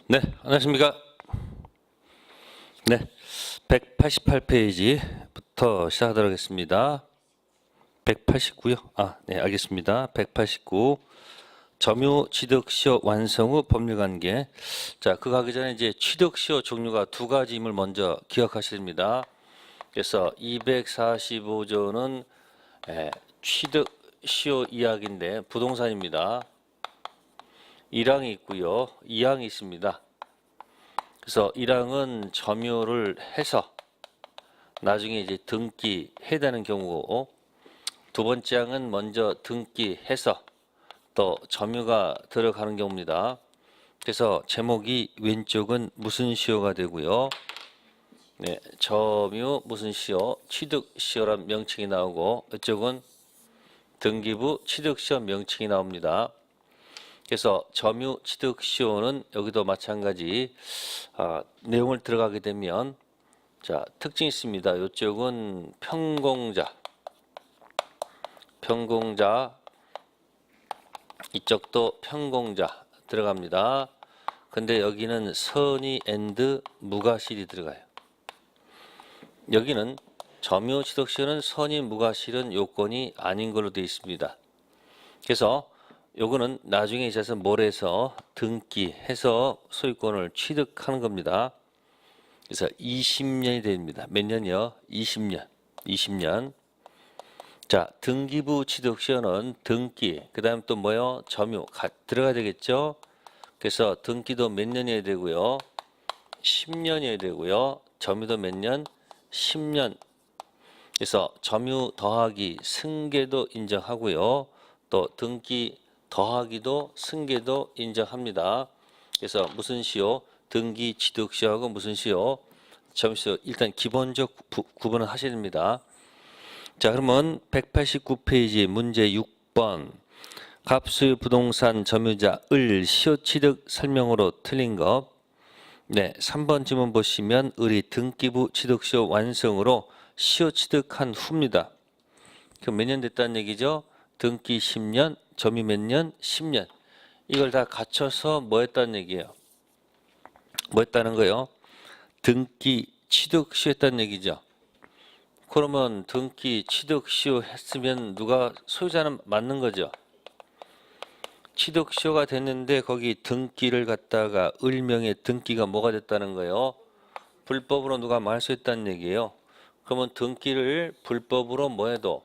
네, 안녕하십니까. 네, 188페이지부터 시작하도록 하겠습니다. 189요? 네, 알겠습니다. 189. 점유 취득시효 완성 후 법률관계. 자, 그거 하기 전에 이제 취득시효 종류가 두 가지임을 먼저 기억하셔야 됩니다. 그래서 245조는 취득시효 이야기인데 부동산입니다. 1항이 있고요. 2항이 있습니다. 그래서 1항은 점유를 해서 나중에 이제 등기해야 되는 경우고, 두 번째 항은 먼저 등기해서 또 점유가 들어가는 경우입니다. 그래서 제목이 왼쪽은 무슨 시효가 되고요. 네, 점유 무슨 시효, 취득시효란 명칭이 나오고, 이쪽은 등기부 취득시효 명칭이 나옵니다. 그래서 점유 취득시효는 여기도 마찬가지 내용을 들어가게 되면 자, 특징이 있습니다. 이쪽은 평공자, 이쪽도 평공자 들어갑니다. 근데 여기는 선의 앤드 무과실이 들어가요. 여기는 점유 취득시효는 선의 무과실은 요건이 아닌 걸로 되어 있습니다. 그래서 요거는 나중에 있어서 뭘 해서 등기해서 소유권을 취득하는 겁니다. 그래서 20년이 됩니다. 몇 년이요? 20년. 자, 등기부 취득시효는 등기, 그 다음 또 뭐요? 점유 들어가야 되겠죠? 그래서 등기도 몇 년이어야 되고요. 10년이어야 되고요. 점유도 몇 년? 10년. 그래서 점유 더하기 승계도 인정하고요. 또 등기 더하기도 승계도 인정합니다. 그래서 무슨 시효? 등기 취득시효하고 무슨 시효? 점유시효. 일단 기본적 구분을 하셔야 됩니다. 자, 그러면 189페이지 문제 6번. 갑수유 부동산 점유자을 시효 취득 설명으로 틀린 것. 네, 3번 지문 보시면 을이 등기부 취득시효 완성으로 시효 취득한 후입니다. 그럼 몇 년 됐다는 얘기죠? 등기 10년, 점유 몇 년? 10년. 이걸 다 갖춰서 뭐 했다는 얘기예요? 뭐 했다는 거예요? 등기 취득시효 했다는 얘기죠. 그러면 등기 취득시효 했으면 누가 소유자는 맞는 거죠. 취득시효가 됐는데 거기 등기를 갖다가 을명의 등기가 뭐가 됐다는 거예요? 불법으로 누가 말소했다는 얘기예요. 그러면 등기를 불법으로 뭐 해도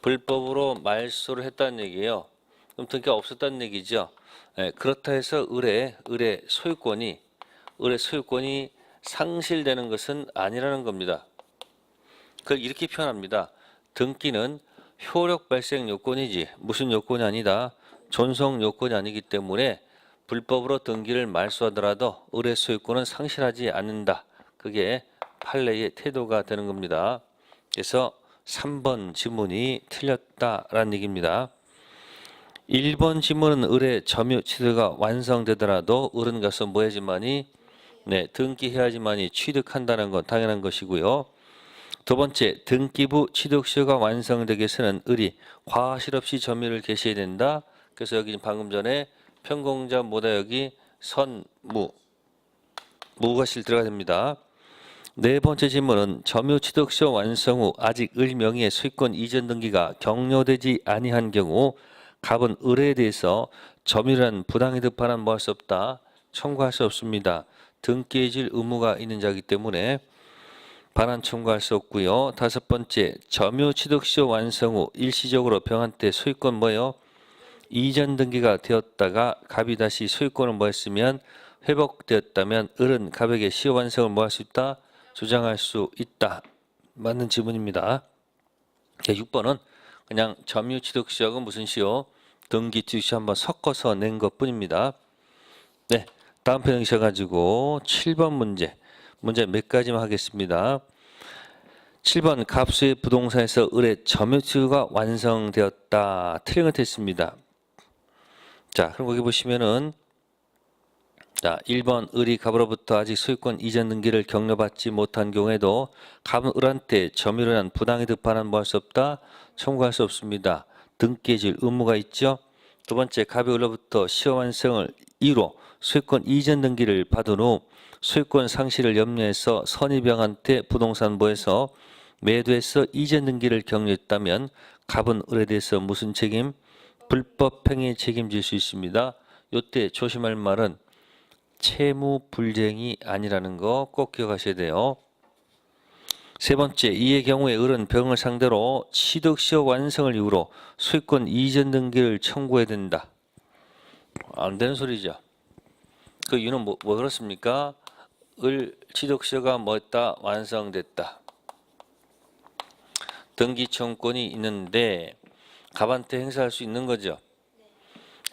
불법으로 말소를 했다는 얘기예요. 그럼 등기가 없었다는 얘기죠. 네, 그렇다 해서 을의 소유권이 상실되는 것은 아니라는 겁니다. 그걸 이렇게 표현합니다. 등기는 효력 발생 요건이지 무슨 요건이 아니다. 존속 요건이 아니기 때문에 불법으로 등기를 말소하더라도 을의 소유권은 상실하지 않는다. 그게 판례의 태도가 되는 겁니다. 그래서 3번 지문이 틀렸다라는 얘기입니다. 1번 지문은 을의 점유 취득가 완성되더라도 을은 가서 뭐 해야지만이 등기해야지만이 취득한다는 건 당연한 것이고요. 두 번째, 등기부 취득시효가 완성되기 위해서는 을이 과실 없이 점유를 개시해야 된다. 그래서 여기 방금 전에 평공자 뭐다 여기 무과실 들어가야 됩니다. 네 번째 질문은 점유 취득시효 완성 후 아직 을 명의의 소유권 이전 등기가 격려되지 아니한 경우 갑은 을에 대해서 점유란 부당이득 반환 뭐 할 수 없다. 청구할 수 없습니다. 등기해질 의무가 있는 자이기 때문에 반환 청구할 수 없고요. 다섯 번째, 점유 취득시효 완성 후 일시적으로 병한테 소유권 뭐예요? 이전 등기가 되었다가 갑이 다시 소유권을 뭐 했으면 회복되었다면 을은 갑에게 시효 완성을 뭐 할 수 있다? 주장할 수 있다. 맞는 지문입니다. 6번은 그냥 점유 취득시효하고 무슨 시효? 등기 취득시효 한번 섞어서 낸 것뿐입니다. 네, 다음 편 오셔가지고 7번 문제 몇 가지만 하겠습니다. 7번 갑수의 부동산에서 을의 점유 취득가 완성되었다. 틀린 것 했습니다. 자, 그럼 거기 보시면은 자, 1번 을이 갑으로부터 아직 소유권 이전 등기를 격려받지 못한 경우에도 갑은 을한테 점유를 한 부당이득 반환 뭐 할 수 없다? 청구할 수 없습니다. 등기해줄 의무가 있죠. 두 번째, 갑이 을로부터 시효 완성을 이유로 소유권 이전 등기를 받은 후 소유권 상실을 염려해서 선의병한테 부동산부에서 매도해서 이전 등기를 격려했다면 갑은 을에 대해서 무슨 책임? 불법행위에 책임질 수 있습니다. 요때 조심할 말은 채무 불이행이 아니라는 거 꼭 기억하셔야 돼요. 세 번째, 이의 경우에 을은 병을 상대로 취득시효 완성을 이유로 소유권 이전 등기를 청구해야 된다. 안 되는 소리죠. 그 이유는 뭐 그렇습니까? 을 취득시효가 뭐였다? 완성됐다. 등기 청구권이 있는데 갑한테 행사할 수 있는 거죠.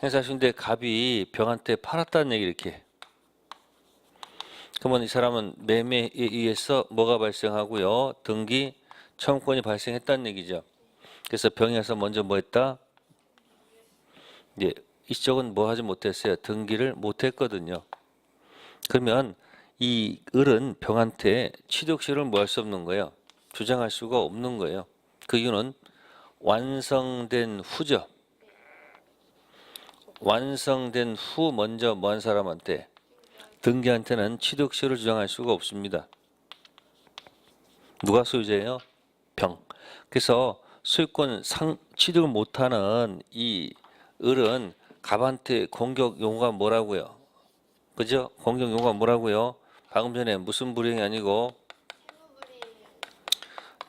행사할 수 있는데 갑이 병한테 팔았다는 얘기 이렇게. 그러면 이 사람은 매매에 의해서 뭐가 발생하고요? 등기 청구권이 발생했다는 얘기죠. 그래서 병이 와서 먼저 뭐 했다? 예, 이쪽은 뭐 하지 못했어요? 등기를 못했거든요. 그러면 이 을은 병한테 취득시효를 뭐 할 수 없는 거예요? 주장할 수가 없는 거예요. 그 이유는 완성된 후죠. 완성된 후 먼저 뭐 한 사람한테? 등기한테는 취득시효를 주장할 수가 없습니다. 누가 소유자예요? 병. 그래서 소유권 취득을 못하는 이 을은 갑한테 공격 용어가 뭐라고요? 그죠? 공격 용어가 뭐라고요? 방금 전에 무슨 불이행이 아니고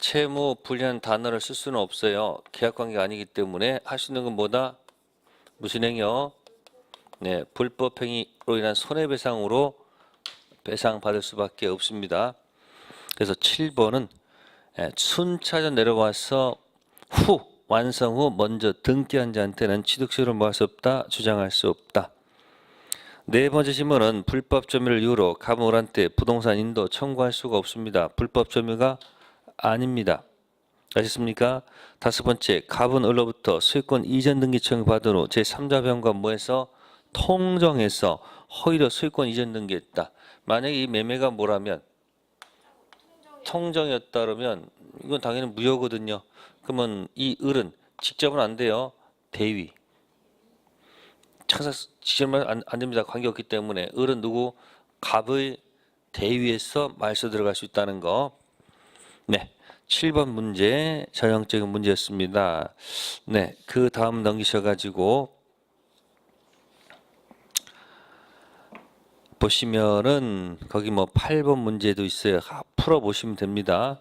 채무 불이한 단어를 쓸 수는 없어요. 계약관계가 아니기 때문에 할 수 있는 건 뭐다? 무슨 행위요? 네, 불법행위로 인한 손해배상으로 배상받을 수밖에 없습니다. 그래서 7번은 순차적 내려와서 완성 후 먼저 등기한 자한테는 취득시효를 뭐 할 수 없다? 주장할 수 없다. 네 번째 질문은 불법 점유를 이유로 갑은 을한테 부동산 인도 청구할 수가 없습니다. 불법 점유가 아닙니다. 아셨습니까? 다섯 번째, 갑은 을로부터 소유권 이전 등기 청구받은 후 제3자 병과 뭐해서 통정해서 허위로 소유권 이전 등기했다. 만약에 이 매매가 뭐라면 통정이었다 그러면 이건 당연히 무효거든요. 그러면 이 을은 직접은 안 돼요. 대위. 창사 직접은 안 됩니다. 관계없기 때문에 을은 누구? 갑의 대위에서 말소 들어갈 수 있다는 거. 네. 7번 문제 전형적인 문제였습니다. 네. 그 다음 넘기셔가지고 보시면은 거기 뭐 8번 문제도 있어요. 풀어보시면 됩니다.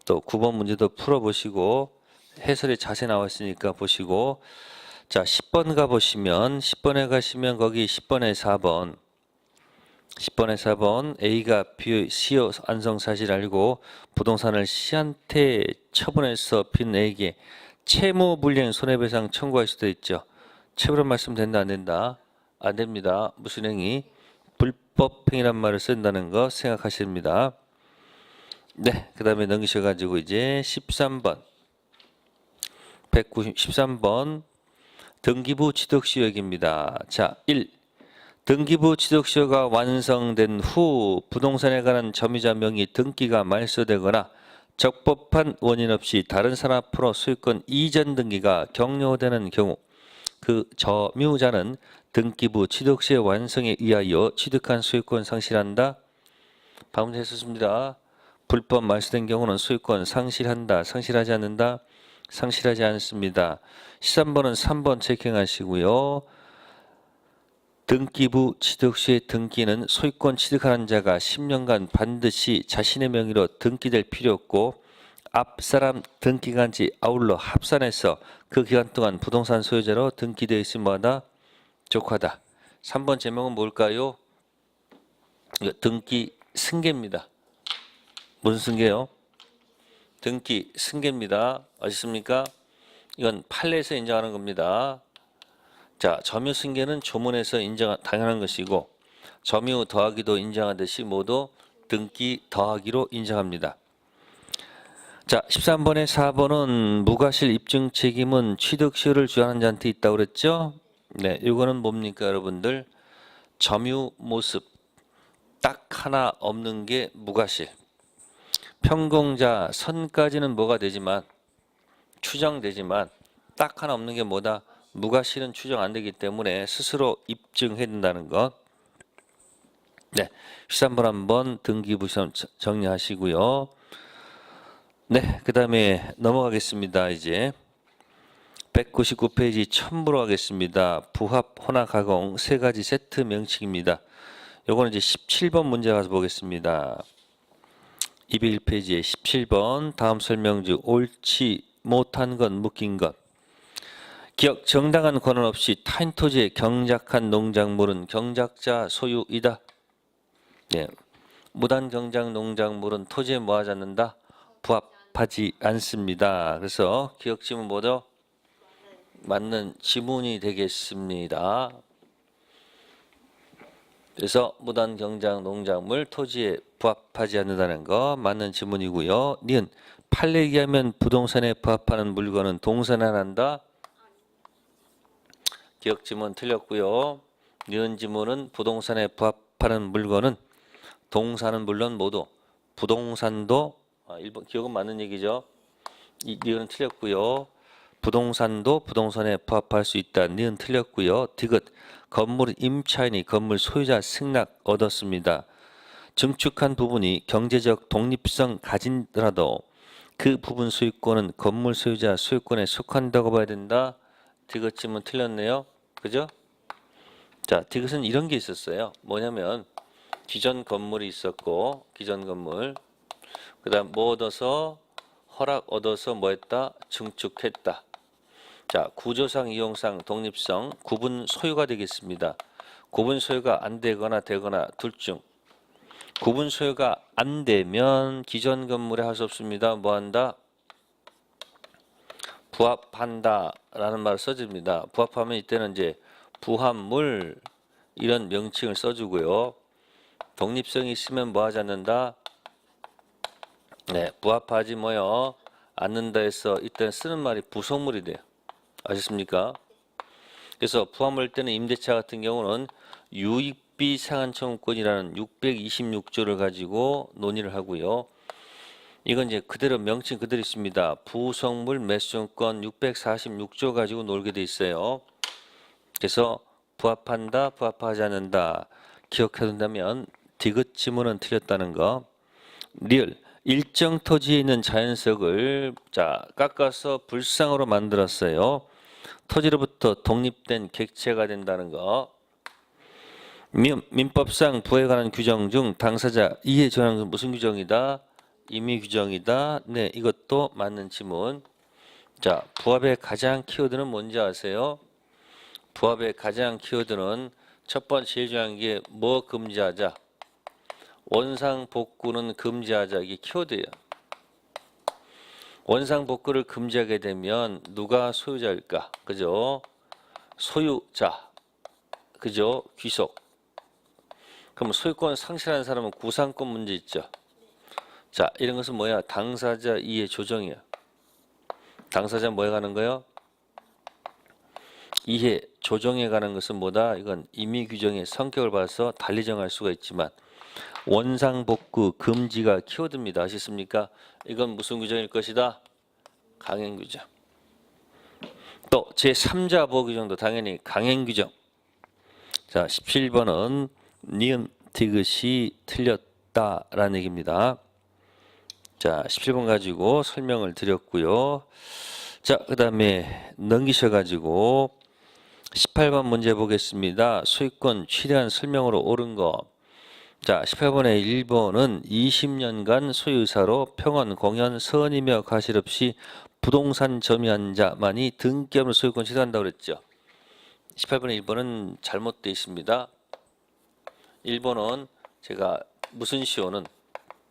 또 9번 문제도 풀어보시고 해설이 자세히 나와 있으니까 보시고 자 10번 가보시면 10번에 가시면 거기 10번에 4번 10번에 4번 A가 B의 시효 완성 사실을 알고 부동산을 C한테 처분해서 빈 A에게 채무 불이행 손해배상 청구할 수도 있죠. 채무란 말씀 된다 안 된다? 안 됩니다. 무슨 행위? 불법행위란 말을 쓴다는 거 생각하십니다. 네, 그 다음에 넘기셔가지고 이제 13번 193번 등기부 취득시효 얘기입니다. 자, 1. 등기부 취득시효가 완성된 후 부동산에 관한 점유자 명의 등기가 말소되거나 적법한 원인 없이 다른 사람 앞으로 소유권 이전 등기가 격려되는 경우 그 점유자는 등기부 취득시효 완성에 의하여 취득한 소유권 상실한다. 방금 했었습니다. 불법 말소된 경우는 소유권 상실한다. 상실하지 않는다. 상실하지 않습니다. 13번은 3번 체킹하시고요. 등기부 취득 시의 등기는 소유권 취득하는 자가 10년간 반드시 자신의 명의로 등기될 필요 없고 앞사람 등기간지 아울러 합산해서 그 기간 동안 부동산 소유자로 등기되어 있음마다 족하다. 3번 제목은 뭘까요? 등기 승계입니다. 무슨 승계요? 등기 승계입니다. 아셨습니까? 이건 판례에서 인정하는 겁니다. 자, 점유 승계는 조문에서 당연한 것이고 점유 더하기도 인정하듯이 모두 등기 더하기로 인정합니다. 자, 13번에 4번은 무과실 입증 책임은 취득시효를 주장하는 자한테 있다고 그랬죠? 네, 이거는 뭡니까 여러분들? 점유 모습 딱 하나 없는 게 무과실. 평공자 선까지는 뭐가 되지만 추정되지만 딱 하나 없는 게 뭐다? 무과실은 추정 안 되기 때문에 스스로 입증해야 된다는 것. 네, 시산번 한번 등기부심 정리하시고요. 네, 그 다음에 넘어가겠습니다. 이제 199페이지 첨부로 하겠습니다. 부합, 혼합, 가공 세 가지 세트 명칭입니다. 요거는 이제 17번 문제 가서 보겠습니다. 201페이지에 17번 다음 설명주 옳지 못한 것, 묶인 것. 기억 정당한 권한 없이 타인 토지에 경작한 농작물은 경작자 소유이다. 네. 무단 경작 농작물은 토지에 뭐하지 않는다? 부합하지 않습니다. 그래서 기억 지문 뭐죠? 맞는 지문이 되겠습니다. 그래서 무단 경작 농작물 토지에 부합하지 않는다는 거 맞는 지문이고요. 니은 판례기 하면 부동산에 부합하는 물건은 동산에 한다. 기억 지문 틀렸고요. 니은 지문은 부동산에 부합하는 물건은 동산은 물론 모두 부동산도 1번 기억은 맞는 얘기죠. 이 니은은 틀렸고요. 부동산도 부동산에 부합할 수 있다. 니은 틀렸고요. 디귿 건물 임차인이 건물 소유자 승낙 얻었습니다. 증축한 부분이 경제적 독립성 가진더라도 그 부분 소유권은 건물 소유자 소유권에 속한다고 봐야 된다. 디귿 지문 틀렸네요. 그죠? 자, 디귿은 이런 게 있었어요. 뭐냐면 기존 건물이 있었고 기존 건물 그 다음 뭐 얻어서 허락 얻어서 뭐 했다? 증축했다. 자, 구조상 이용상 독립성 구분 소유가 되겠습니다. 구분 소유가 안 되거나 되거나 둘 중 구분 소유가 안 되면 기존 건물에 할 수 없습니다. 뭐 한다? 부합한다 라는 말을 써줍니다. 부합하면 이때는 이제 부합물 이런 명칭을 써주고요. 독립성이 있으면 뭐 하지 않는다? 네, 부합하지 뭐요? 않는다 해서 이때 쓰는 말이 부속물이 돼요. 아셨습니까? 그래서 부합물 때는 임대차 같은 경우는 유익비 상한 청구권이라는 626조를 가지고 논의를 하고요. 이건 이제 그대로 명칭 그대로 있습니다. 부속물 매수권권 646조 가지고 놀게 돼 있어요. 그래서 부합한다, 부합하지 않는다 기억해 둔다면 디귿 지문은 틀렸다는 거. 리을 일정 토지에 있는 자연석을 깎아서 불상으로 만들었어요. 토지로부터 독립된 객체가 된다는 거. 민법상 부에 관한 규정 중 당사자 이해 조항은 무슨 규정이다? 임의 규정이다. 네, 이것도 맞는 지문. 자, 부합의 가장 키워드는 뭔지 아세요? 부합의 가장 키워드는 첫 번째 제일 중요한 게 뭐 금지하자? 원상 복구는 금지하자. 이게 키워드예요. 원상 복구를 금지하게 되면 누가 소유자일까? 그죠? 소유자. 그죠? 귀속. 그럼 소유권 상실하는 사람은 구상권 문제 있죠. 자, 이런 것은 뭐야? 당사자 이해 조정이야. 당사자 뭐에 가는 거요? 이해 조정에 관한 것은 뭐다? 이건 임의 규정의 성격을 봐서 달리 정할 수가 있지만 원상복구 금지가 키워드입니다. 아셨습니까? 이건 무슨 규정일 것이다? 강행 규정. 또 제3자 보호 규정도 당연히 강행 규정. 자, 17번은 니은 디귿이 틀렸다라는 얘기입니다. 자, 17번 가지고 설명을 드렸고요. 자, 그 다음에 넘기셔가지고 18번 문제 보겠습니다. 소유권 취득한 설명으로 옳은 거. 자, 18번의 1번은 20년간 소유의사로 평원, 공연, 선이며 과실 없이 부동산 점유한 자만이 등기함으로 소유권 취득한다고 그랬죠. 18번의 1번은 잘못되어 있습니다. 1번은 제가 무슨 시효는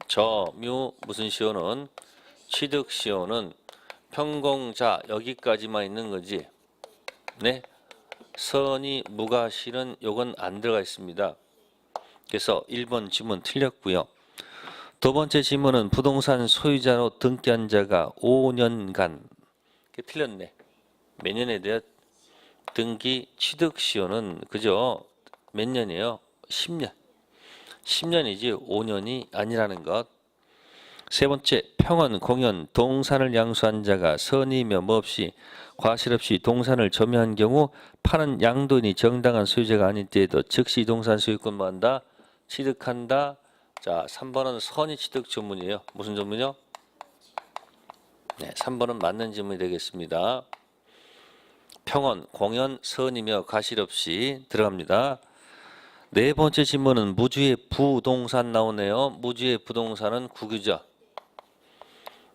점유 무슨 시효는 취득 시효는 평공자 여기까지만 있는 거지. 네. 선이 무과실은 요건 안 들어가 있습니다. 그래서 1번 지문 틀렸고요. 두 번째 지문은 부동산 소유자로 등기한 자가 5년간 틀렸네. 몇 년에 대한 등기 취득 시효는 그죠? 몇 년이에요? 10년. 10년이지 5년이 아니라는 것. 세 번째, 평언, 공연, 동산을 양수한 자가 선이며 몹시 과실 없이 동산을 점유한 경우 파는 양도인이 정당한 소유자가 아닌 때에도 즉시 동산 소유권 뭐한다? 취득한다. 자, 3번은 선의 취득 조문이에요. 무슨 조문이요? 네, 3번은 맞는 질문이 되겠습니다. 평언, 공연, 선이며 과실 없이 들어갑니다. 네 번째 질문은 무주의 부동산 나오네요. 무주의 부동산은 국유죠.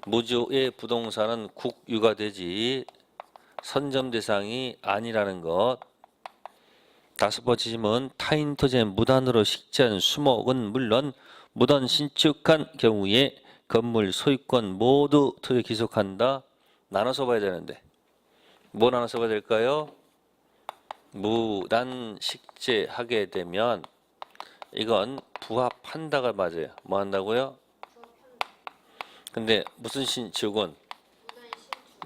무주의 부동산은 국유가 되지 선점 대상이 아니라는 것. 다섯 번째 질문, 타인 토지에 무단으로 식재한 수목은 물론 무단 신축한 경우에 건물 소유권 모두 토지에 기속한다. 나눠서 봐야 되는데 뭐 나눠서 봐야 될까요? 무단 식재하게 되면 이건 부합한다가 맞아요. 뭐 한다고요? 근데 무슨 신축은?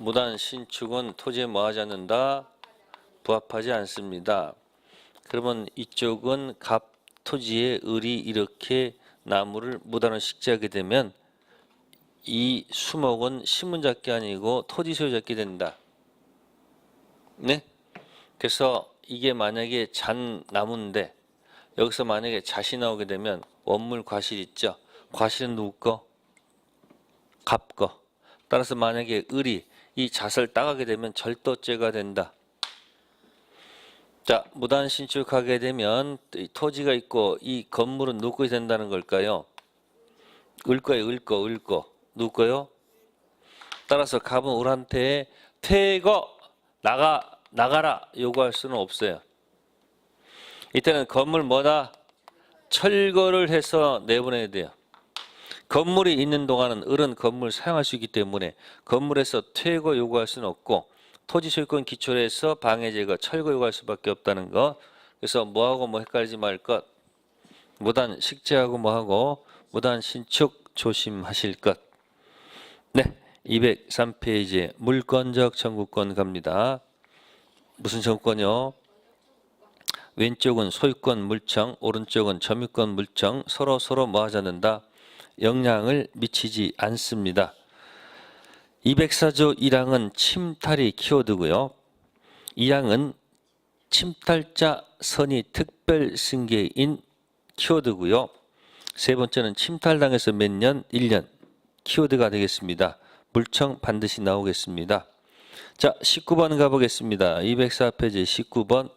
무단 신축은 토지에 뭐 하지 않는다? 부합하지 않습니다. 그러면 이쪽은 갑 토지에 을이 이렇게 나무를 무단으로 식재하게 되면 이 수목은 신문잡기 아니고 토지 소유잡기 된다. 네? 그래서 이게 만약에 잔 나무인데 여기서 만약에 잣이 나오게 되면 원물 과실 있죠. 과실은 누구 거? 갑 거. 따라서 만약에 을이 이 잣을 따가게 되면 절도죄가 된다. 자, 무단 신축하게 되면 이 토지가 있고 이 건물은 누구 것이 된다는 걸까요? 을 거예요. 을 거. 누구 거요? 따라서 갑은 을한테 퇴거 나가라 요구할 수는 없어요. 이때는 건물 뭐다? 철거를 해서 내보내야 돼요. 건물이 있는 동안은 을은 건물 사용할 수 있기 때문에 건물에서 퇴거 요구할 수는 없고 토지 소유권 기초로 해서 방해 제거 철거 요구할 수밖에 없다는 거. 그래서 뭐하고 뭐 헷갈리지 말 것. 무단 식재하고 뭐하고 무단 신축 조심하실 것. 네, 203페이지에 물권적 청구권 갑니다. 무슨 청구권이요? 왼쪽은 소유권 물청, 오른쪽은 점유권 물청, 서로 뭐 하지 않는다? 영향을 미치지 않습니다. 204조 1항은 침탈이 키워드고요. 2항은 침탈자 선의 특별 승계인 키워드고요. 세 번째는 침탈당해서 몇 년? 1년 키워드가 되겠습니다. 물청 반드시 나오겠습니다. 자, 19번 가보겠습니다. 204페이지 19번.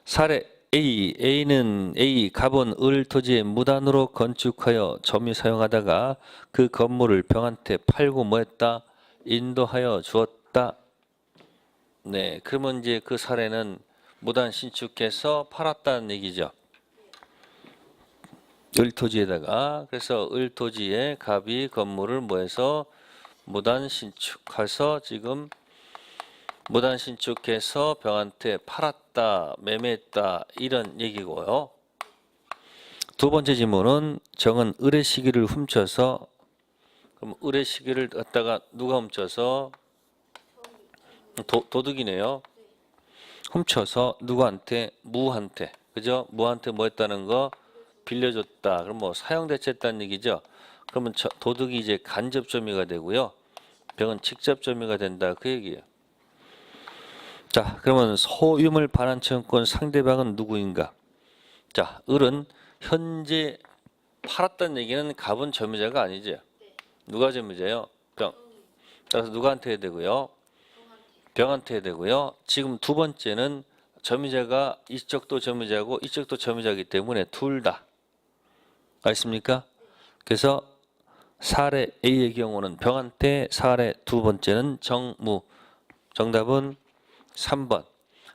사례 A는 갑은 을 토지에 무단으로 건축하여 점유 사용하다가 그 건물을 병한테 팔고 뭐했다? 인도하여 주었다. 네, 그러면 이제 그 사례는 무단 신축해서 팔았다는 얘기죠. 을 토지에다가. 그래서 을 토지에 갑이 건물을 뭐해서 무단 신축해서 지금 무단 신축해서 병한테 팔았다, 매매했다 이런 얘기고요. 두 번째 질문은 정은 을의 시기를 훔쳐서, 그럼 을의 시기를 갖다가 누가 훔쳐서? 도둑이네요. 훔쳐서 누구한테? 무한테. 그죠? 무한테 뭐 했다는 거? 빌려줬다. 그럼 뭐 사용대체했다는 얘기죠. 그러면 도둑이 이제 간접 점유가 되고요. 병은 직접 점유가 된다. 그 얘기예요. 자, 그러면 소유물 반환 청구권 상대방은 누구인가? 자, 을은 현재 팔았다는 얘기는 갑은 점유자가 아니죠. 누가 점유자예요? 병. 따라서 누구한테 해야 되고요? 병한테 해야 되고요. 지금 두 번째는 점유자가 이쪽도 점유자고 이쪽도 점유자이기 때문에 둘 다. 알겠습니까? 그래서 사례 A의 경우는 병한테, 사례 두 번째는 정무. 정답은 3번.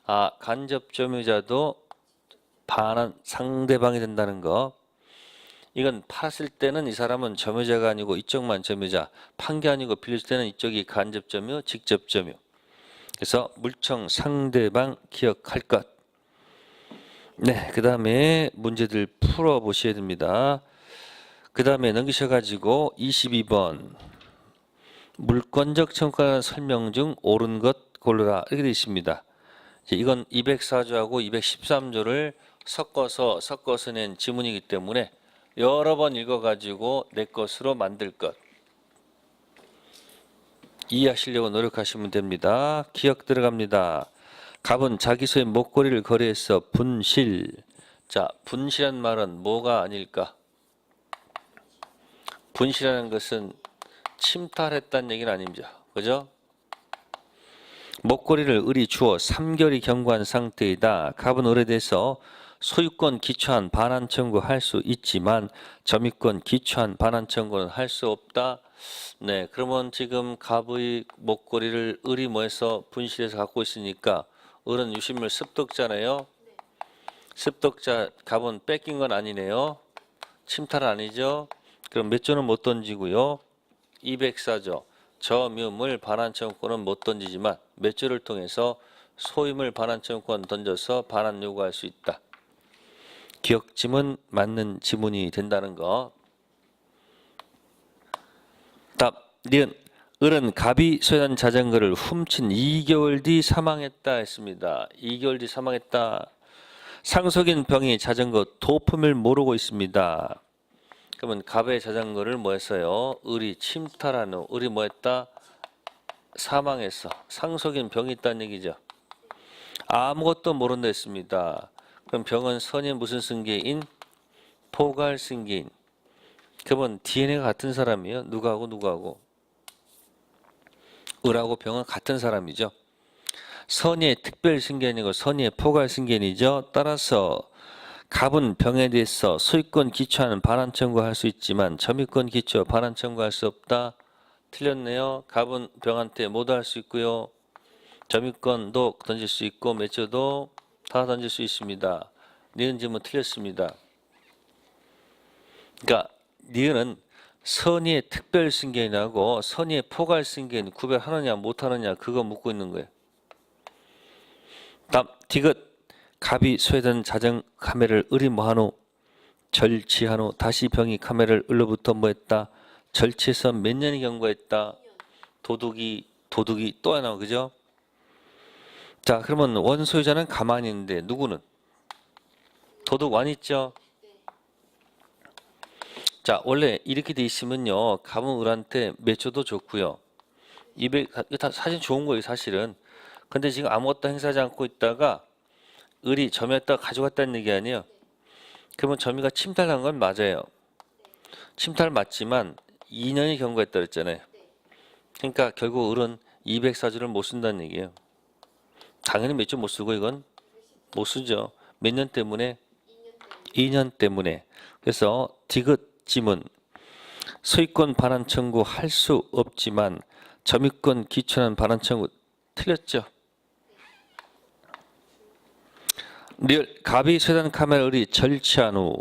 아, 간접 점유자도 반환 상대방이 된다는 거. 이건 팔았을 때는 이 사람은 점유자가 아니고 이쪽만 점유자, 판 게 아니고 빌려줄 때는 이쪽이 간접 점유, 직접 점유. 그래서 물청 상대방 기억할 것. 네, 그 다음에 문제들 풀어 보셔야 됩니다. 그 다음에 넘기셔가지고 22번 물권적 청구권 설명 중 옳은 것 고르라 이렇게 되어 있습니다. 이건 204조하고 213조를 섞어서 낸 지문이기 때문에 여러 번 읽어가지고 내 것으로 만들 것. 이해하시려고 노력하시면 됩니다. 기억 들어갑니다. 갑은 자기소의 목걸이를 거래해서 분실. 자, 분실한 말은 뭐가 아닐까? 분실하는 것은 침탈했다는 얘기는 아닙니다. 그죠? 목걸이를 을이 주어 3개월이 경과한 상태이다. 갑은 을에 대해서 소유권 기초한 반환 청구할 수 있지만 점유권 기초한 반환 청구는 할 수 없다. 네, 그러면 지금 갑의 목걸이를 을이 뭐해서 분실해서 갖고 있으니까 을은 유실물 습득자네요. 습득자 갑은 뺏긴 건 아니네요. 침탈은 아니죠. 그럼 몇 조는 못 던지고요. 204조. 점유물 반환 청구권은 못 던지지만 몇 조를 통해서 소유물 반환 청구권 던져서 반환 요구할 수 있다. 기억지문 맞는 지문이 된다는 거. 답. 니은. 을은 갑이 소유한 자전거를 훔친 2개월 뒤 사망했다 했습니다. 2개월 뒤 사망했다. 상속인 병이 자전거 도품을 모르고 있습니다. 그러면 갑의 자전거를 뭐 했어요? 을이 침탈한 후 을이 뭐 했다? 사망했어. 상속인 병이 있다는 얘기죠. 아무것도 모른다 했습니다. 그럼 병은 선의 무슨 승계인? 포괄 승계인. 그러면 DNA가 같은 사람이에요. 누구하고? 을하고 병은 같은 사람이죠. 선의의 특별 승계인이고 선의의 포괄 승계인이죠. 따라서 갑은 병에 대해서 소유권 기초하는 반환 청구할 수 있지만 점유권 기초 반환 청구할 수 없다. 틀렸네요. 갑은 병한테 모두 할 수 있고요. 점유권도 던질 수 있고 매조도 다 던질 수 있습니다. 니은 지문 틀렸습니다. 그러니까 니은은 선의의 특별 승계인하고 선의의 포괄 승계인 구별하느냐 못하느냐 그거 묻고 있는 거예요. 다음 디귿. 갑이 소유된 자전 카메라를 을이 뭐한 후 절취한 후 다시 병이 카메라를 을로부터 뭐했다? 절취해서 몇 년이 경과했다? 도둑이 또 하나 그죠? 자 그러면 원소유자는 가만히 있는데 누구는? 도둑 완 있죠? 자 원래 이렇게 돼 있으면요 갑은 을한테 매초도 좋고요. 200 다 사실 좋은 거예요 사실은. 근데 지금 아무것도 행사하지 않고 있다가 을이 점유했다가 가져갔다는 얘기 아니에요. 그러면 점유가 침탈한 건 맞아요. 침탈 맞지만 2년이 경과했다 그랬잖아요. 그러니까 결국 을은 204조를 못 쓴다는 얘기예요. 당연히 몇 조 못 쓰고 이건 못 쓰죠. 몇 년 때문에? 2년 때문에. 그래서 디귿 지문. 소유권 반환 청구 할 수 없지만 점유권 기초한 반환 청구 틀렸죠. 리얼. 갑이 소유한 카메라를 을이 절취한 후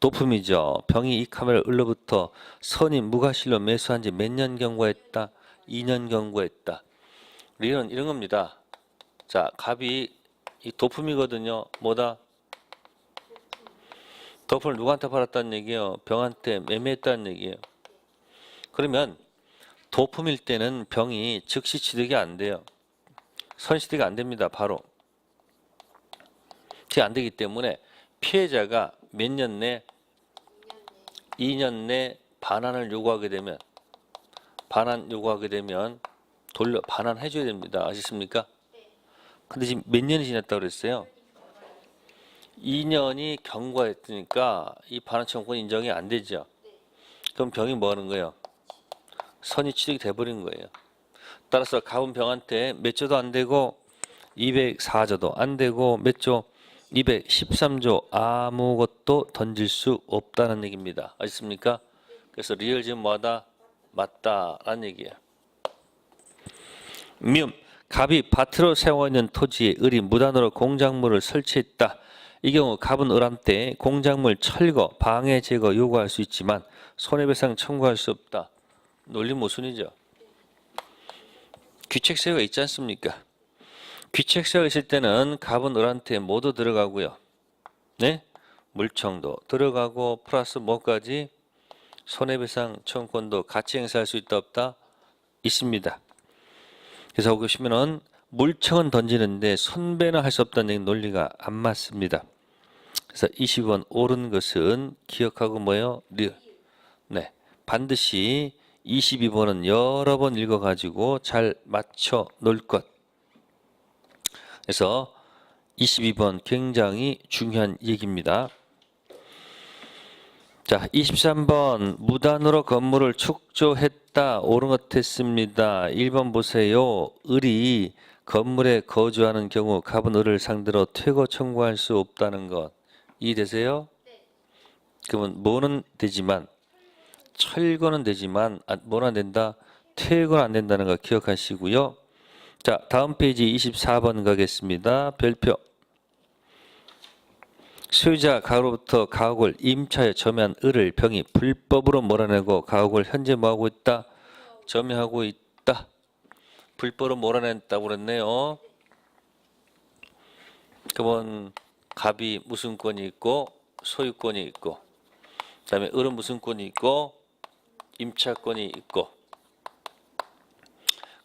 도품이죠. 병이 이 카메라를 을로부터 선이 무과실로 매수한 지 몇 년 경과했다? 2년 경과했다. 리얼은 이런 겁니다. 자, 갑이 이 도품이거든요. 뭐다? 도품을 누구한테 팔았다는 얘기예요? 병한테 매매했다는 얘기예요. 그러면 도품일 때는 병이 즉시 취득이 안 돼요. 선취득이 안 됩니다. 바로. 안 되기 때문에 피해자가 몇 년 내? 2년 내 반환을 요구하게 되면 반환해 줘야 됩니다. 아시습니까? 근데 지금 몇 년이 지났다고 그랬어요? 2년이 경과했으니까 이 반환 청구권 인정이 안 되죠. 그럼 병이 뭐 하는 거예요? 선이 취득이 돼버린 거예요. 따라서 갑은 병한테 몇 조도 안 되고 204조도 안 되고 몇 조? 213조 아무것도 던질 수 없다는 얘기입니다. 아셨습니까? 그래서 리얼 지금 뭐하다? 맞다라는 얘기예요. 미음. 갑이 밭으로 세워있는 토지에 을이 무단으로 공작물을 설치했다. 이 경우 갑은 을한테 공작물 철거, 방해 제거 요구할 수 있지만 손해배상 청구할 수 없다. 논리 모순이죠. 귀책사유가 있지 않습니까? 귀책사유가 있을 때는 갑은 을한테 모두 들어가고요. 네? 물청도 들어가고 플러스 뭐까지? 손해배상 청구권도 같이 행사할 수 있다 없다? 있습니다. 그래서 보시면은 물청은 던지는데 손배는 할 수 없다는 논리가 안 맞습니다. 그래서 22번 옳은 것은 기억하고 뭐예요? 네, 반드시 22번은 여러 번 읽어가지고 잘 맞춰 놓을 것. 그래서 22번 굉장히 중요한 얘기입니다. 자, 23번 무단으로 건물을 축조했다. 옳은 것 했습니다. 1번 보세요. 을이 건물에 거주하는 경우 갑은 을을 상대로 퇴거 청구할 수 없다는 것. 이해되세요? 그러면 뭐는 되지만 철거는 되지만 뭐는 안 된다? 퇴거는 안 된다는 거 기억하시고요. 자, 다음 페이지 24번 가겠습니다. 별표. 소유자 가로부터 가옥을 임차에 점유한 을을 병이 불법으로 몰아내고 가옥을 현재 뭐하고 있다? 점유하고 있다. 불법으로 몰아냈다고 그랬네요. 그러면 갑이 무슨 권이 있고 소유권이 있고 그 다음에 을은 무슨 권이 있고 임차권이 있고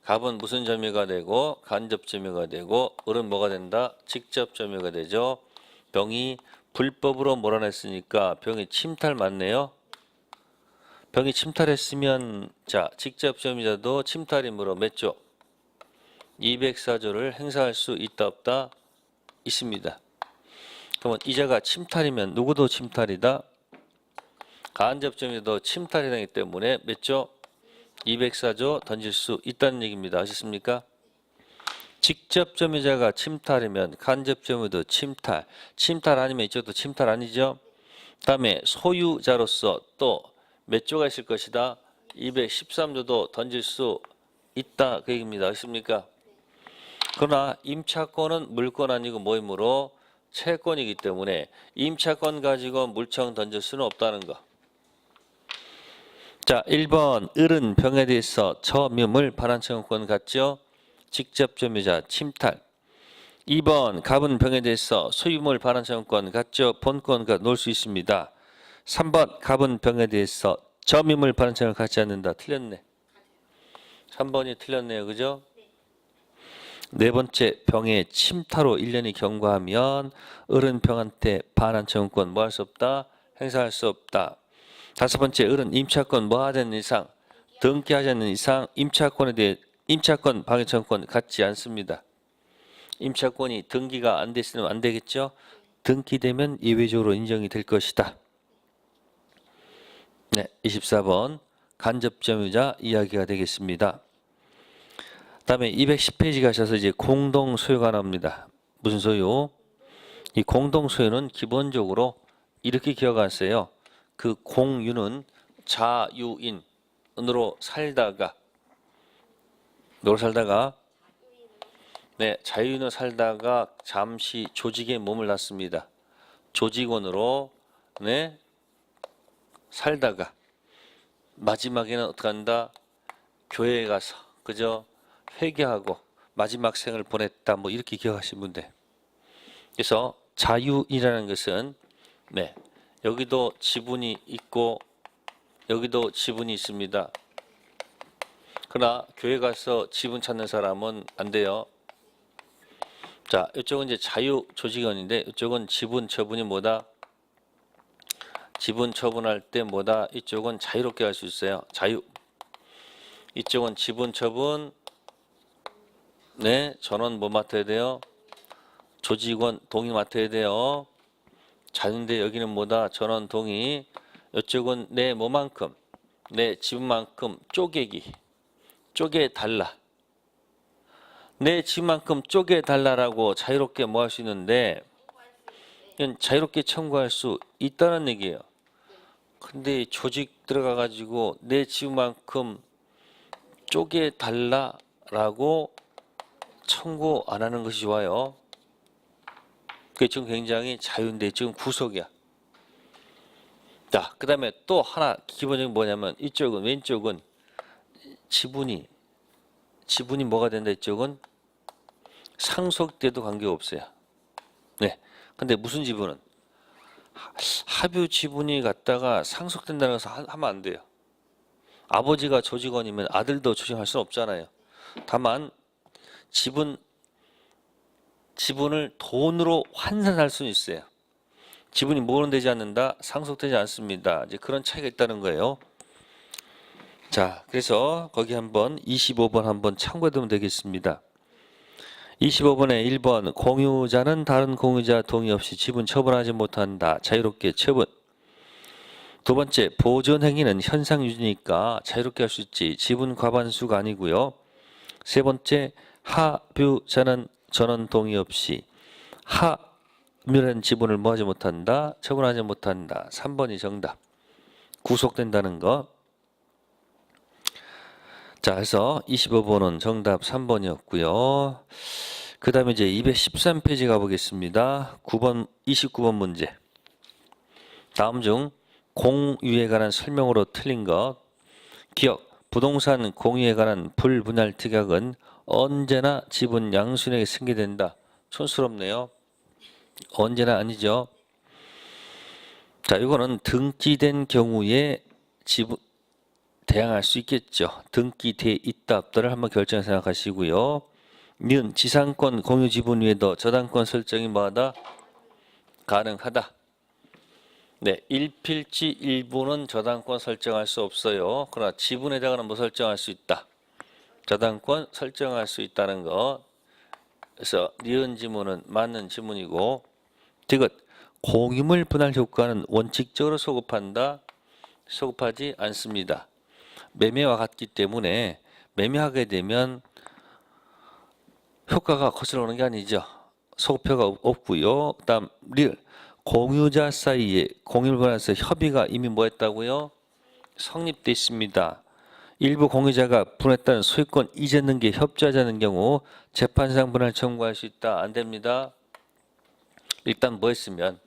갑은 무슨 점유가 되고 간접 점유가 되고 을은 뭐가 된다? 직접 점유가 되죠. 병이 불법으로 몰아냈으니까 병이 침탈 맞네요. 병이 침탈했으면 자 직접 점유자도 침탈이므로 몇 조? 204조를 행사할 수 있다 없다? 있습니다. 그러면 이자가 침탈이면 누구도 침탈이다? 간접 점유도 침탈이 되기 때문에 몇 조? 204조 던질 수 있다는 얘기입니다. 아셨습니까? 직접 점유자가 침탈이면 간접 점유도 침탈. 침탈 아니면 이쪽도 침탈 아니죠? 다음에 소유자로서 또 몇 조가 있을 것이다? 213조도 던질 수 있다. 그 얘기입니다. 아십니까? 그러나 임차권은 물권 아니고 뭐이므로 채권이기 때문에 임차권 가지고 물청 던질 수는 없다는 거. 자, 1번 을은 병에 대해서 점유물 반환청구권 갖죠? 직접 점유자 침탈. 2번 갑은 병에 대해서 소유물 반환청구권 갖죠? 본권과 놓을 수 있습니다. 3번 갑은 병에 대해서 점유물 반환청을 갖지 않는다. 틀렸네. 3번이 틀렸네요. 그죠? 네 번째 병의 침탈로 1년이 경과하면 을은 병한테 반환청구권 뭐 할 수 없다? 행사할 수 없다. 다섯 번째 을은 임차권 뭐 하지 않는 이상 등기하지 않는 이상 임차권에 대해 임차권 방해청구권 갖지 않습니다. 임차권이 등기가 안 됐으면 안 되겠죠? 등기되면 예외적으로 인정이 될 것이다. 네, 24번 간접점유자 이야기가 되겠습니다. 다음에 210페이지 가셔서 이제 공동소유가 나옵니다. 무슨 소유? 이 공동소유는 기본적으로 이렇게 기억하세요. 그 공유는 자유인으로 살다가 네, 자유인으로 살다가 잠시 조직에 몸을 놨습니다. 조직원으로 네, 살다가 마지막에는 어떻게 한다? 교회에 가서 그저 회개하고 마지막 생을 보냈다. 뭐 이렇게 기억하시면 돼. 그래서 자유인이라는 것은 네, 여기도 지분이 있고 여기도 지분이 있습니다. 그러나 교회 가서 지분 찾는 사람은 안 돼요. 자, 이쪽은 이제 자유 조직원인데 이쪽은 지분 처분이 뭐다? 지분 처분할 때 뭐다? 이쪽은 자유롭게 할 수 있어요. 자유. 이쪽은 지분 처분 네, 전원 뭐 맡아야 돼요? 조직원 동의 맡아야 돼요. 자유인데 여기는 뭐다? 전원 동의. 이쪽은 내 뭐만큼 내 지분만큼 쪼개달라. 내 지분만큼 쪼개달라라고 자유롭게 뭐 할 수 있는데 이건 자유롭게 청구할 수 있다는 얘기예요. 근데 조직 들어가 가지고 내 지분만큼 쪼개달라라고 청구 안 하는 것이 좋아요. 그게 지금 굉장히 자유인데 지금 구속이야. 자, 그 다음에 또 하나 기본적인 뭐냐면 이쪽은 왼쪽은 지분이 뭐가 된다. 이쪽은 상속돼도 관계없어요. 네. 근데 무슨 지분은 합유 지분이 갖다가 상속된다는 것을 하면 안 돼요. 아버지가 조직원이면 아들도 조직할 수는 없잖아요. 다만 지분을 돈으로 환산할 수는 있어요. 지분이 뭐는 되지 않는다? 상속되지 않습니다. 이제 그런 차이가 있다는 거예요. 자, 그래서 거기 한번 25번 한번 참고해 두면 되겠습니다. 25번에 1번 공유자는 다른 공유자 동의 없이 지분 처분하지 못한다. 자유롭게 처분. 두 번째, 보존 행위는 현상 유지니까 자유롭게 할 수 있지 지분 과반수가 아니고요. 세 번째, 하뷰자는 전원 동의 없이 하묘라는 지분을 뭐하지 못한다? 처분하지 못한다. 3번이 정답. 구속된다는 거. 자, 그래서 25번은 정답 3번이었고요. 그 다음에 이제 213페이지 가보겠습니다. 29번 문제. 다음 중 공유에 관한 설명으로 틀린 것. 기억, 부동산 공유에 관한 불분할 특약은 언제나 지분 양수인에게 승계된다. 촌스럽네요. 언제나 아니죠. 자, 이거는 등기된 경우에 지분 대항할 수 있겠죠. 등기돼 있다 없다를 한번 결정해 생각하시고요. 는 지상권 공유 지분 외에도 저당권 설정이 뭐하다? 가능하다. 네, 일필지 일부는 저당권 설정할 수 없어요. 그러나 지분에다가는 뭐 설정할 수 있다? 저당권 설정할 수 있다는 거. 그래서 니은 지문은 맞는 지문이고, 디귿 공유물 분할 효과는 원칙적으로 소급한다? 소급하지 않습니다. 매매와 같기 때문에 매매하게 되면 효과가 거슬러 오는 게 아니죠. 소급효가 없고요. 그다음 리을 공유자 사이에 공유물 분할에서 협의가 이미 뭐 했다고요? 성립돼 있습니다. 일부 공유자가 분했다는 소유권 이전 등기에 협조하지 않는 경우 재판상 분할 청구할 수 있다. 안 됩니다. 일단 뭐 했으면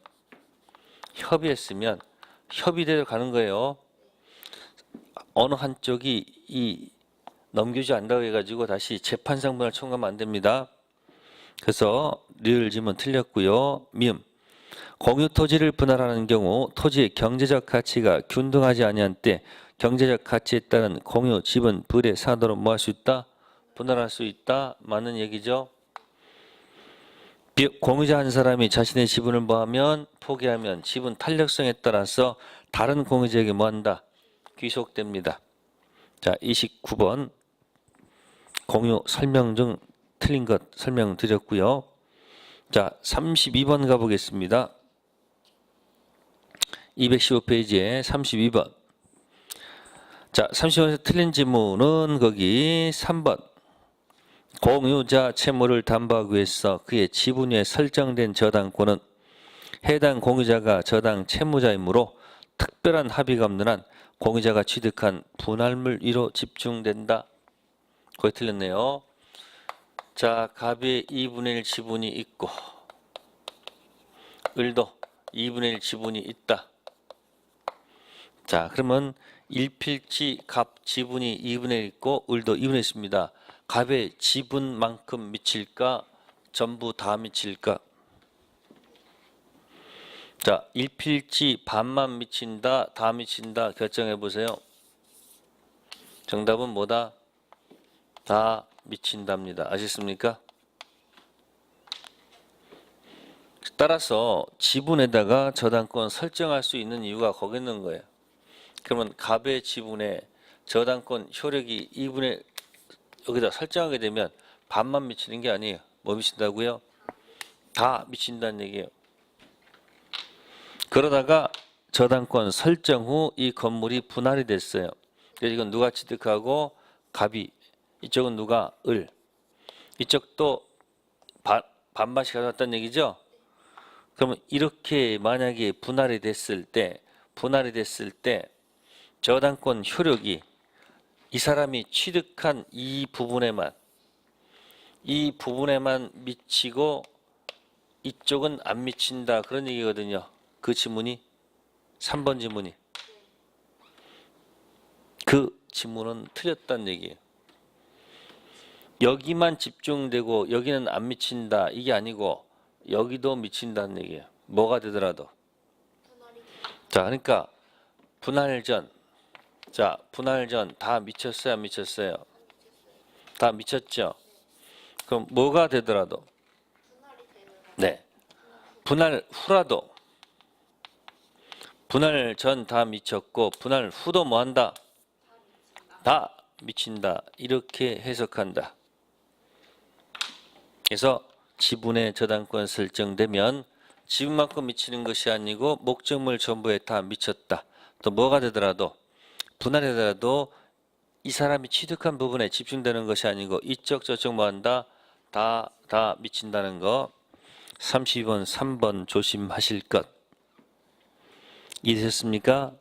협의했으면 협의대로 가는 거예요. 어느 한쪽이 이 넘기지 않는다고 해가지고 다시 재판상 분할 청구하면 안 됩니다. 그래서 리을 지문 틀렸고요. 미음 공유 토지를 분할하는 경우 토지의 경제적 가치가 균등하지 아니한 때 경제적 가치에 따른 공유 지분 분의 사도로 뭐 할 수 있다? 분할할 수 있다. 맞는 얘기죠. 공유자 한 사람이 자신의 지분을 뭐하면 포기하면 지분 탄력성에 따라서 다른 공유자에게 뭐한다? 귀속됩니다. 자, 29번 공유 설명 중 틀린 것 설명드렸고요. 자, 32번 가보겠습니다. 215페이지에 32번. 자, 30번에서 틀린 지문은 거기 3번. 공유자 채무를 담보하기 위해서 그의 지분 위에 설정된 저당권은 해당 공유자가 저당 채무자이므로 특별한 합의가 없는 한 공유자가 취득한 분할물 위로 집중된다. 거의 틀렸네요. 자, 갑의 2분의 1 지분이 있고 을도 2분의 1 지분이 있다. 자, 그러면 일필지 갑 지분이 2분의 1 있고 을도 2분의 1 있습니다. 갑의 지분만큼 미칠까? 전부 다 미칠까? 자, 일필지 반만 미친다, 다 미친다 결정해 보세요. 정답은 뭐다? 다 미친답니다. 아셨습니까? 따라서 지분에다가 저당권 설정할 수 있는 이유가 거기 있는 거예요. 그러면 갑의 지분에 저당권 효력이 2분의 여기다 설정하게 되면 반만 미치는 게 아니에요. 뭐 미친다고요? 다 미친다는 얘기예요. 그러다가 저당권 설정 후 이 건물이 분할이 됐어요. 그래서 이건 누가 취득하고 갑이, 이쪽은 누가 을, 이쪽도 반반씩 가져왔다는 얘기죠. 그러면 이렇게 만약에 분할이 됐을 때 저당권 효력이 이 사람이 취득한 이 부분에만 미치고 이쪽은 안 미친다 그런 얘기거든요. 그 지문이 3번 지문이 그 지문은 틀렸다는 얘기예요. 여기만 집중되고 여기는 안 미친다 이게 아니고 여기도 미친다는 얘기예요. 뭐가 되더라도. 자, 그러니까 분할 전 다 미쳤어요, 안 미쳤어요? 다 미쳤죠. 그럼 뭐가 되더라도, 네, 분할 후라도 분할 전 다 미쳤고 분할 후도 뭐한다? 다 미친다. 이렇게 해석한다. 그래서 지분의 저당권 설정되면 지분만큼 미치는 것이 아니고 목적물 전부에 다 미쳤다. 또 뭐가 되더라도 분할되더라도 이 사람이 취득한 부분에 집중되는 것이 아니고 이쪽 저쪽 뭐한다? 다 미친다는 거. 32번 3번 조심하실 것. 이해되셨습니까?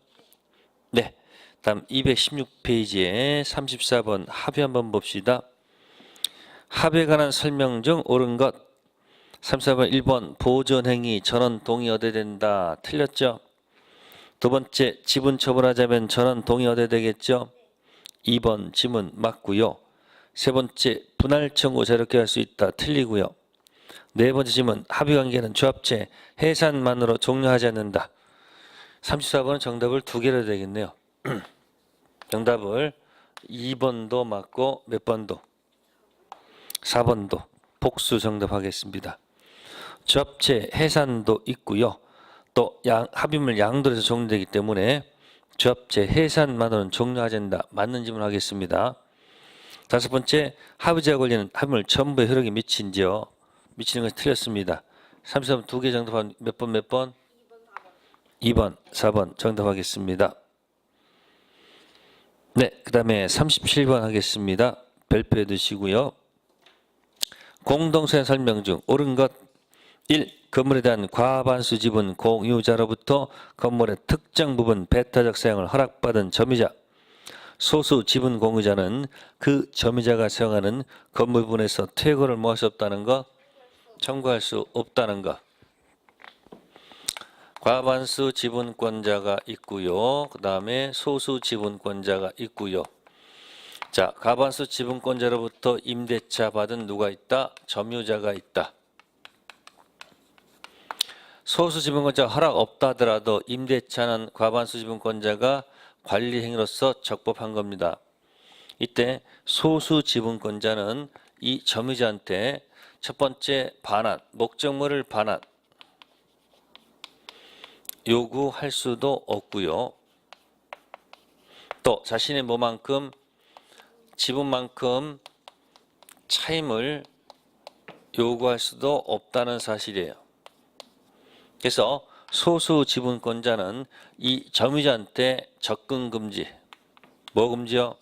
네. 다음 216페이지에 34번 합의 한번 봅시다. 합의에 관한 설명 중 옳은 것. 34번 1번 보존행위 전원 동의 어대된다. 틀렸죠? 두 번째 지분 처분하자면 전원 동의 어대되겠죠? 2번 지문 맞고요. 세 번째 분할 청구 자유롭게 할 수 있다. 틀리고요. 네 번째 질문 합의관계는 조합체 해산만으로 종료하지 않는다. 34번은 정답을 두 개로 되겠네요. 정답을 2번도 맞고 몇 번도? 4번도 복수 정답하겠습니다. 조합체 해산도 있고요. 또 합의물 양도에서 종료되기 때문에 조합체 해산만으로는 종료하지 않는다. 맞는 질문 하겠습니다. 다섯 번째 합의제가 걸리는 합의물 전부의 효력이 미치는 것이 틀렸습니다. 33번 두 개 정답한 몇 번? 2번, 4번 정답하겠습니다. 네, 그 다음에 37번 하겠습니다. 별표해 두시고요. 공동소유 설명 중 옳은 것 1. 건물에 대한 과반수 지분 공유자로부터 건물의 특정 부분 배타적 사용을 허락받은 점유자. 소수 지분 공유자는 그 점유자가 사용하는 건물 부분에서 퇴거를 뭐 할 수 없다는 것? 청구할 수 없다는 것. 과반수 지분권자가 있고요. 그 다음에 소수 지분권자가 있고요. 자, 과반수 지분권자로부터 임대차 받은 누가 있다? 점유자가 있다. 소수 지분권자 허락 없다 하더라도 임대차는 과반수 지분권자가 관리 행위로서 적법한 겁니다. 이때 소수 지분권자는 이 점유자한테 첫 번째 반환, 목적물을 반환 요구할 수도 없고요. 또 자신의 뭐만큼 지분만큼 차임을 요구할 수도 없다는 사실이에요. 그래서 소수 지분권자는 이 점유자한테 접근 금지. 뭐 금지요?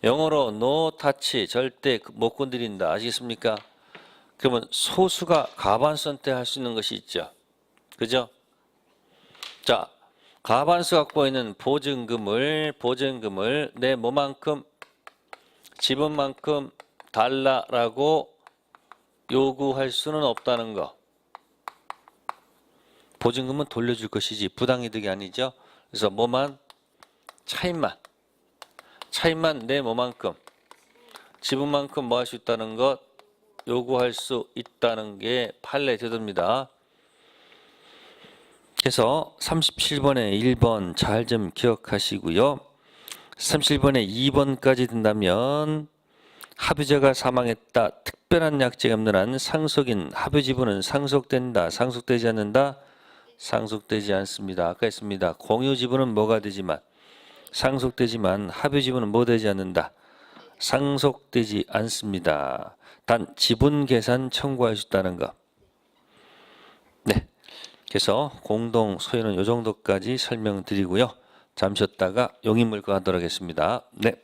영어로 no touch, 절대 못 건드린다. 아시겠습니까? 그러면 소수가 과반수한테 할 수 있는 것이 있죠. 그죠? 자, 과반수 갖고 있는 보증금을 내 뭐만큼 지분만큼 달라라고 요구할 수는 없다는 거. 보증금은 돌려줄 것이지 부당이득이 아니죠. 그래서 뭐만? 차임만 내 뭐만큼 지분만큼 뭐 할 수 있다는 것 요구할 수 있다는 게 판례 제도입니다. 그래서 37번에 1번 잘 좀 기억하시고요. 37번에 2번까지 든다면 합의자가 사망했다. 특별한 약정이 없는 한 상속인 합의 지분은 상속된다. 상속되지 않는다. 상속되지 않습니다. 아까 했습니다. 공유 지분은 뭐가 되지만 상속되지만 합의 지분은 뭐 되지 않는다. 상속되지 않습니다. 단 지분 계산 청구할 수 있다는 거. 네. 그래서 공동 소유는 이 정도까지 설명드리고요. 잠시 쉬었다가 용의물과 하도록 하겠습니다. 네.